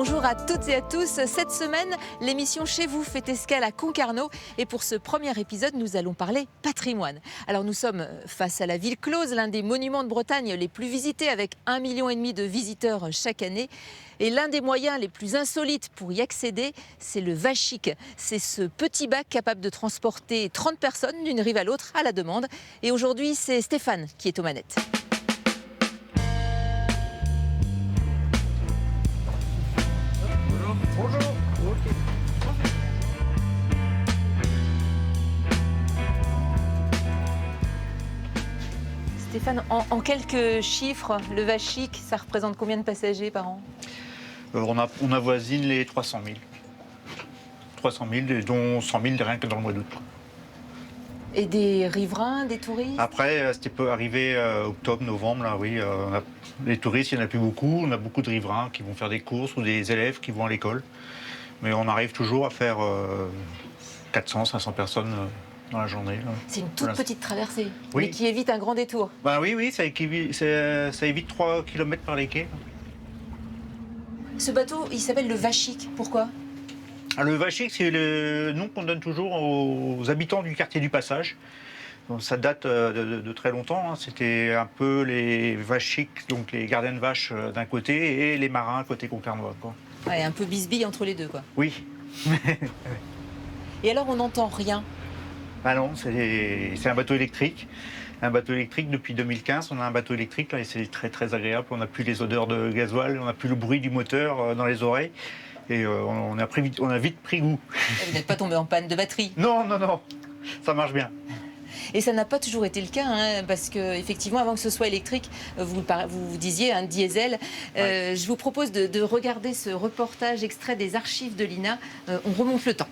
Bonjour à toutes et à tous. Cette semaine, l'émission Chez vous fait escale à Concarneau. Et pour ce premier épisode, nous allons parler patrimoine. Alors nous sommes face à la ville close, l'un des monuments de Bretagne les plus visités avec 1,5 million de visiteurs chaque année. Et l'un des moyens les plus insolites pour y accéder, c'est le Vachic. C'est ce petit bac capable de transporter 30 personnes d'une rive à l'autre à la demande. Et aujourd'hui, c'est Stéphane qui est aux manettes. Bonjour. Stéphane, en quelques chiffres, le Vachic, ça représente combien de passagers par an ? On avoisine les 300 000. 300 000, dont 100 000 rien que dans le mois d'août. Et des riverains, des touristes ? Après, c'était peut arriver octobre, novembre, là, oui. Les touristes, il n'y en a plus beaucoup. On a beaucoup de riverains qui vont faire des courses ou des élèves qui vont à l'école. Mais on arrive toujours à faire 400, 500 personnes dans la journée. Là. C'est une toute petite traversée, oui. Mais qui évite un grand détour. Ben oui, ça évite 3 km par les quais. Ce bateau, il s'appelle le Vachic. Pourquoi ? Le Vachic, c'est le nom qu'on donne toujours aux habitants du quartier du Passage. Donc, ça date de très longtemps. Hein. C'était un peu les Vachics, donc les gardiens de vaches d'un côté, et les marins côté Concarneau. Ouais, un peu bisbille entre les deux, quoi. Oui. Et alors, on n'entend rien ? Ah non, c'est un bateau électrique. Un bateau électrique, depuis 2015, on a un bateau électrique, là, et c'est très très agréable. On n'a plus les odeurs de gasoil, on n'a plus le bruit du moteur dans les oreilles. Et on a vite pris goût. Vous n'êtes pas tombé en panne de batterie ? Non, ça marche bien. Et ça n'a pas toujours été le cas, hein, parce qu'effectivement, avant que ce soit électrique, vous disiez un diesel. Ouais. Je vous propose de regarder ce reportage extrait des archives de l'INA. On remonte le temps.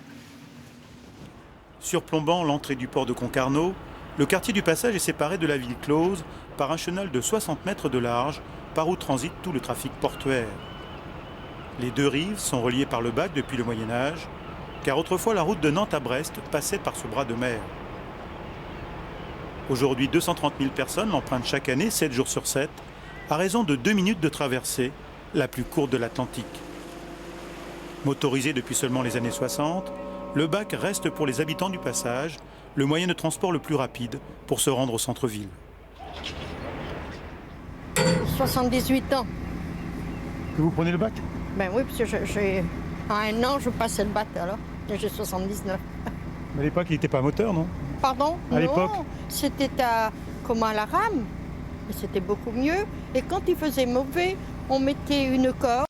Surplombant l'entrée du port de Concarneau, le quartier du Passage est séparé de la ville close par un chenal de 60 mètres de large, par où transite tout le trafic portuaire. Les deux rives sont reliées par le bac depuis le Moyen-Âge, car autrefois la route de Nantes à Brest passait par ce bras de mer. Aujourd'hui, 230 000 personnes l'empruntent chaque année, 7 jours sur 7, à raison de 2 minutes de traversée, la plus courte de l'Atlantique. Motorisé depuis seulement les années 60, le bac reste pour les habitants du Passage le moyen de transport le plus rapide pour se rendre au centre-ville. 78 ans. Que vous prenez le bac ? Ben oui, parce que en un an, je passais le bac alors. J'ai 79. À l'époque, il n'était pas moteur, non ? Pardon ? À l'époque ? Non, c'était comme à la rame. Et c'était beaucoup mieux. Et quand il faisait mauvais, on mettait une corde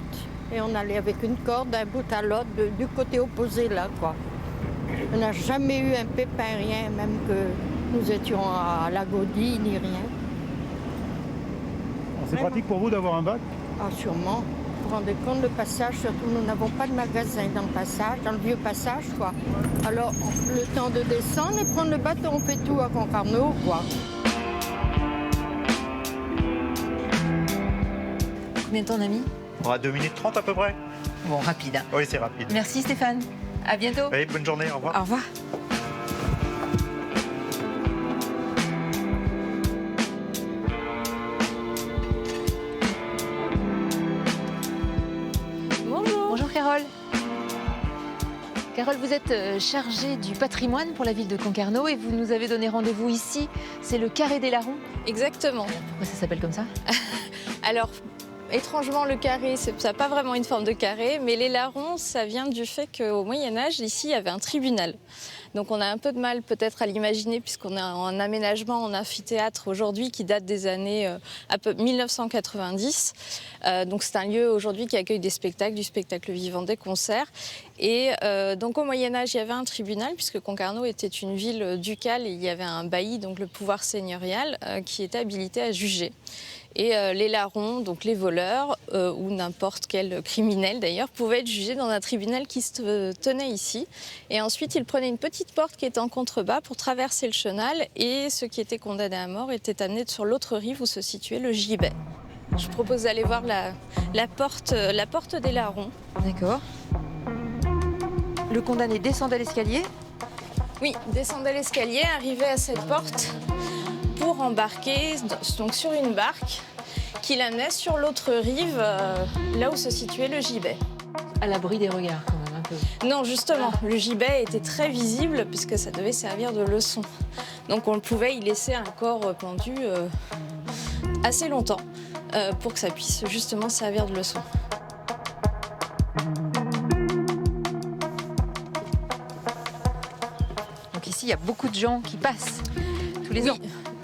et on allait avec une corde d'un bout à l'autre, du côté opposé là, quoi. On n'a jamais eu un pépin, rien, même que nous étions à la Gaudie, ni rien. C'est pratique pour vous d'avoir un bac ? Ah, sûrement. Vous vous rendez compte, le Passage, surtout, nous n'avons pas de magasin dans le Passage, dans le vieux Passage, quoi. Alors, le temps de descendre et prendre le bateau, on fait tout à Concarneau, quoi. Combien de temps on a mis ? On a 2 minutes 30 à peu près. Bon, rapide. Hein. Oui, c'est rapide. Merci Stéphane. À bientôt. Allez, bonne journée, au revoir. Au revoir. Bonjour Carole. Carole, vous êtes chargée du patrimoine pour la ville de Concarneau et vous nous avez donné rendez-vous ici. C'est le Carré des Larrons. Exactement. Pourquoi ça s'appelle comme ça ? Alors, étrangement, le carré, ça n'a pas vraiment une forme de carré, mais les larrons, ça vient du fait qu'au Moyen-Âge, ici, il y avait un tribunal. Donc on a un peu de mal peut-être à l'imaginer puisqu'on a un aménagement en amphithéâtre aujourd'hui qui date des années 1990. Donc c'est un lieu aujourd'hui qui accueille des spectacles, du spectacle vivant, des concerts. Et donc au Moyen-Âge, il y avait un tribunal puisque Concarneau était une ville ducale et il y avait un bailli, donc le pouvoir seigneurial, qui était habilité à juger. Et les larrons, donc les voleurs, ou n'importe quel criminel d'ailleurs, pouvaient être jugés dans un tribunal qui se tenait ici. Et ensuite, ils prenaient une petite porte qui était en contrebas pour traverser le chenal et ceux qui étaient condamnés à mort étaient amenés sur l'autre rive où se situait le gibet. Je vous propose d'aller voir la porte des larrons. D'accord. Le condamné descendait l'escalier. Oui, descendait l'escalier, arrivait à cette porte pour embarquer donc sur une barque qui l'amenait sur l'autre rive, là où se situait le gibet. À l'abri des regards quand même un peu. Non, justement, le gibet était très visible puisque ça devait servir de leçon. Donc on pouvait y laisser un corps pendu assez longtemps pour que ça puisse justement servir de leçon. Donc ici, il y a beaucoup de gens qui passent tous les ans.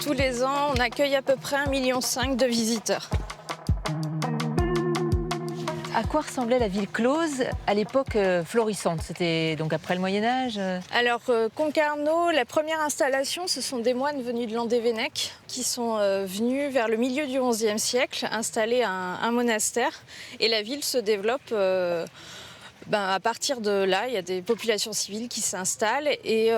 Tous les ans, on accueille à peu près 1,5 million de visiteurs. À quoi ressemblait la ville close à l'époque florissante? C'était donc après le Moyen-Âge? Alors, Concarneau, la première installation, ce sont des moines venus de Landévennec qui sont venus vers le milieu du XIe siècle installer un monastère. Et la ville se développe à partir de là. Il y a des populations civiles qui s'installent. Et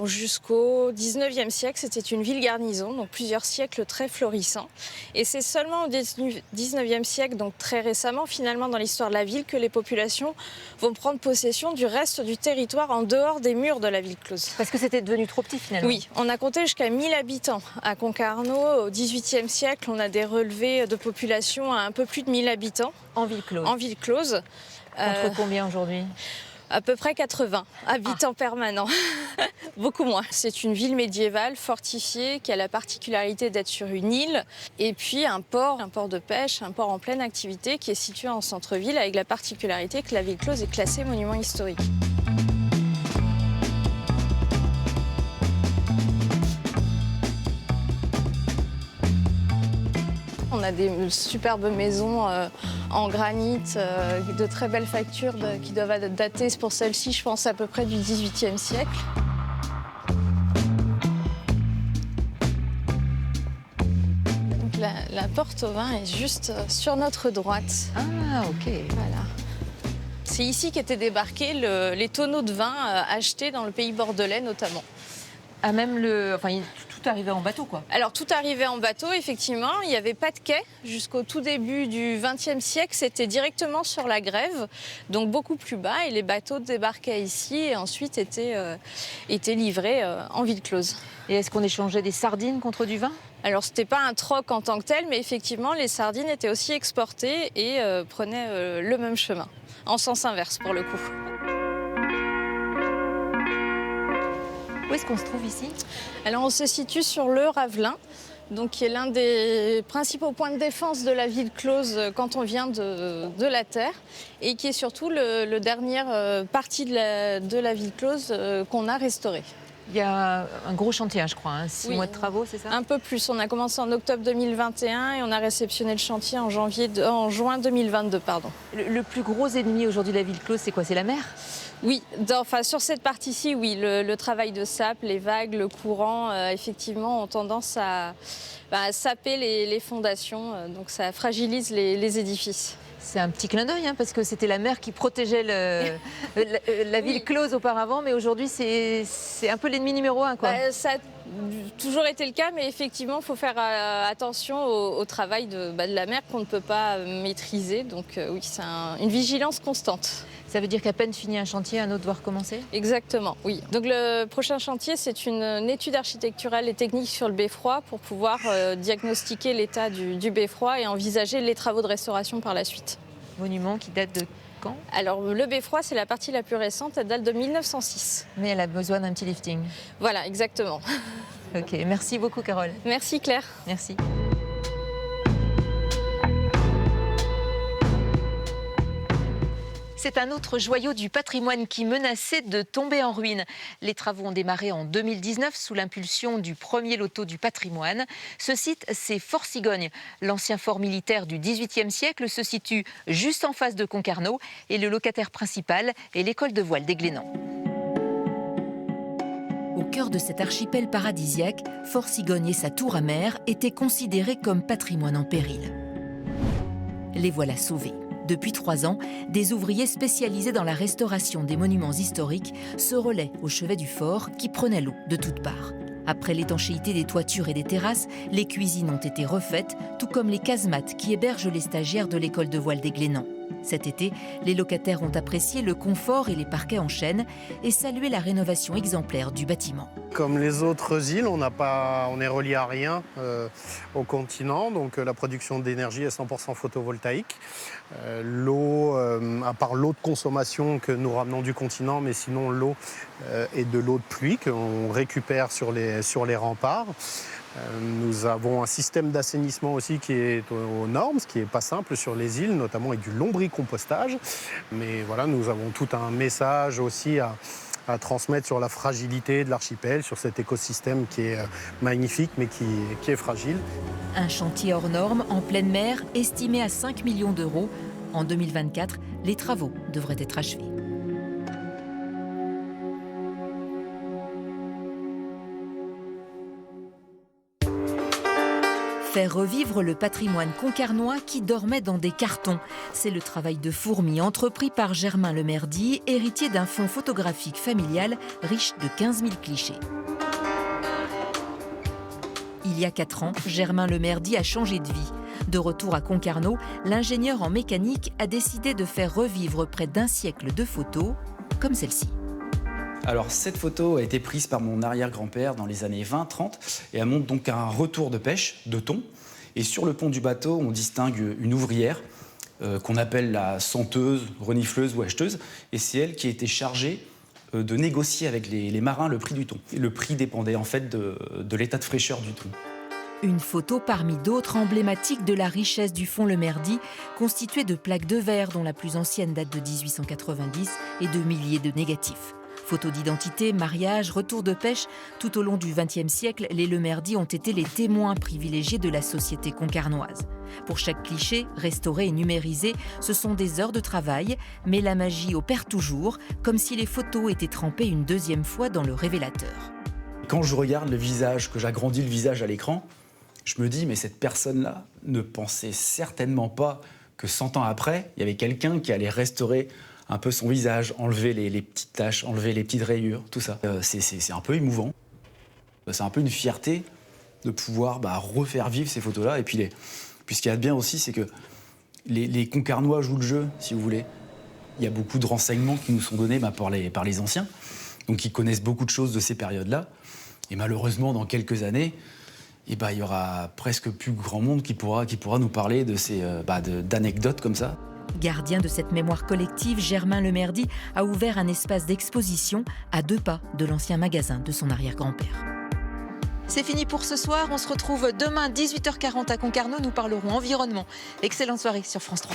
jusqu'au XIXe siècle, c'était une ville garnison, donc plusieurs siècles très florissants. Et c'est seulement au XIXe siècle, donc très récemment, finalement, dans l'histoire de la ville, que les populations vont prendre possession du reste du territoire en dehors des murs de la ville close. Parce que c'était devenu trop petit finalement. Oui, on a compté jusqu'à 1000 habitants à Concarneau. Au XVIIIe siècle, on a des relevés de population à un peu plus de 1000 habitants. En ville close. En ville close. Contre combien aujourd'hui? À peu près 80 habitants permanents, beaucoup moins. C'est une ville médiévale fortifiée qui a la particularité d'être sur une île et puis un port de pêche, un port en pleine activité qui est situé en centre-ville avec la particularité que la ville close est classée monument historique. On a des superbes maisons en granit, de très belles factures qui doivent dater, pour celle-ci, je pense, à peu près du XVIIIe siècle. Donc la porte au vin est juste sur notre droite. Ah, ok. Voilà. C'est ici qu'étaient débarqués les tonneaux de vin achetés dans le pays bordelais notamment. Ah, même tout arrivait en bateau, quoi. Alors, tout arrivait en bateau, effectivement. Il n'y avait pas de quai jusqu'au tout début du XXe siècle. C'était directement sur la grève, donc beaucoup plus bas. Et les bateaux débarquaient ici et ensuite étaient livrés en ville close. Et est-ce qu'on échangeait des sardines contre du vin? Alors, ce n'était pas un troc en tant que tel, mais effectivement, les sardines étaient aussi exportées et prenaient le même chemin, en sens inverse pour le coup. Où est-ce qu'on se trouve ici? Alors on se situe sur le Ravelin, donc qui est l'un des principaux points de défense de la ville close quand on vient de la terre et qui est surtout le dernière partie de la ville close qu'on a restaurée. Il y a un gros chantier, je crois, 6 Oui. mois de travaux, c'est ça? Un peu plus. On a commencé en octobre 2021 et on a réceptionné le chantier en juin 2022. Le plus gros ennemi aujourd'hui de la ville close, c'est quoi? C'est la mer? Oui, sur cette partie-ci, oui, le travail de sape, les vagues, le courant, effectivement, ont tendance à saper les fondations, donc ça fragilise les édifices. C'est un petit clin d'œil, parce que c'était la mer qui protégeait la ville close auparavant, mais aujourd'hui c'est un peu l'ennemi numéro 1, quoi. Ça a toujours été le cas, mais effectivement, il faut faire attention au travail de la mer qu'on ne peut pas maîtriser. Donc oui, c'est une vigilance constante. Ça veut dire qu'à peine fini un chantier, un autre doit recommencer? Exactement, oui. Donc le prochain chantier, c'est une étude architecturale et technique sur le beffroi pour pouvoir diagnostiquer l'état du beffroi et envisager les travaux de restauration par la suite. Monument qui date de quand? Alors le beffroi, c'est la partie la plus récente, elle date de 1906. Mais elle a besoin d'un petit lifting. Voilà, exactement. Ok, merci beaucoup Carole. Merci Claire. Merci. C'est un autre joyau du patrimoine qui menaçait de tomber en ruine. Les travaux ont démarré en 2019 sous l'impulsion du premier loto du patrimoine. Ce site, c'est Fort Cigogne. L'ancien fort militaire du XVIIIe siècle se situe juste en face de Concarneau et le locataire principal est l'école de voile des Glénans. Au cœur de cet archipel paradisiaque, Fort Cigogne et sa tour à mer étaient considérés comme patrimoine en péril. Les voilà sauvés. Depuis 3 ans, des ouvriers spécialisés dans la restauration des monuments historiques se relaient au chevet du fort qui prenait l'eau de toutes parts. Après l'étanchéité des toitures et des terrasses, les cuisines ont été refaites, tout comme les casemates qui hébergent les stagiaires de l'école de voile des Glénans. Cet été, les locataires ont apprécié le confort et les parquets en chêne et salué la rénovation exemplaire du bâtiment. Comme les autres îles, on est relié à rien au continent, donc la production d'énergie est 100% photovoltaïque. L'eau, à part l'eau de consommation que nous ramenons du continent, mais sinon l'eau est de l'eau de pluie qu'on récupère sur les remparts. Nous avons un système d'assainissement aussi qui est aux normes, ce qui n'est pas simple sur les îles, notamment avec du lombricompostage. Mais voilà, nous avons tout un message aussi à transmettre sur la fragilité de l'archipel, sur cet écosystème qui est magnifique mais qui est fragile. Un chantier hors norme en pleine mer, estimé à 5 millions d'euros. En 2024, les travaux devraient être achevés. Faire revivre le patrimoine concarnois qui dormait dans des cartons. C'est le travail de fourmi entrepris par Germain Lemerdy, héritier d'un fonds photographique familial riche de 15 000 clichés. Il y a 4 ans, Germain Lemerdy a changé de vie. De retour à Concarneau, l'ingénieur en mécanique a décidé de faire revivre près d'un siècle de photos comme celle-ci. Alors cette photo a été prise par mon arrière-grand-père dans les années 20-30 et elle montre donc un retour de pêche de thon. Et sur le pont du bateau, on distingue une ouvrière qu'on appelle la senteuse, renifleuse ou acheteuse. Et c'est elle qui a été chargée de négocier avec les marins le prix du thon. Et le prix dépendait en fait de l'état de fraîcheur du thon. Une photo parmi d'autres emblématiques de la richesse du fonds Lemerdy, constituée de plaques de verre dont la plus ancienne date de 1890 et de milliers de négatifs. Photos d'identité, mariage, retour de pêche, tout au long du XXe siècle, les Lemerdy ont été les témoins privilégiés de la société concarnoise. Pour chaque cliché, restauré et numérisé, ce sont des heures de travail, mais la magie opère toujours, comme si les photos étaient trempées une deuxième fois dans le révélateur. Quand je regarde le visage, que j'agrandis le visage à l'écran, je me dis, mais cette personne-là ne pensait certainement pas que 100 ans après, il y avait quelqu'un qui allait restaurer un peu son visage, enlever les petites taches, enlever les petites rayures, tout ça. C'est un peu émouvant. C'est un peu une fierté de pouvoir refaire vivre ces photos-là. Et puis ce qu'il y a de bien aussi, c'est que les Concarnois jouent le jeu, si vous voulez. Il y a beaucoup de renseignements qui nous sont donnés par les anciens, donc ils connaissent beaucoup de choses de ces périodes-là. Et malheureusement, dans quelques années, il y aura presque plus grand monde qui pourra nous parler d'anecdotes comme ça. Gardien de cette mémoire collective, Germain Lemerdy a ouvert un espace d'exposition à 2 pas de l'ancien magasin de son arrière-grand-père. C'est fini pour ce soir. On se retrouve demain 18h40 à Concarneau. Nous parlerons environnement. Excellente soirée sur France 3.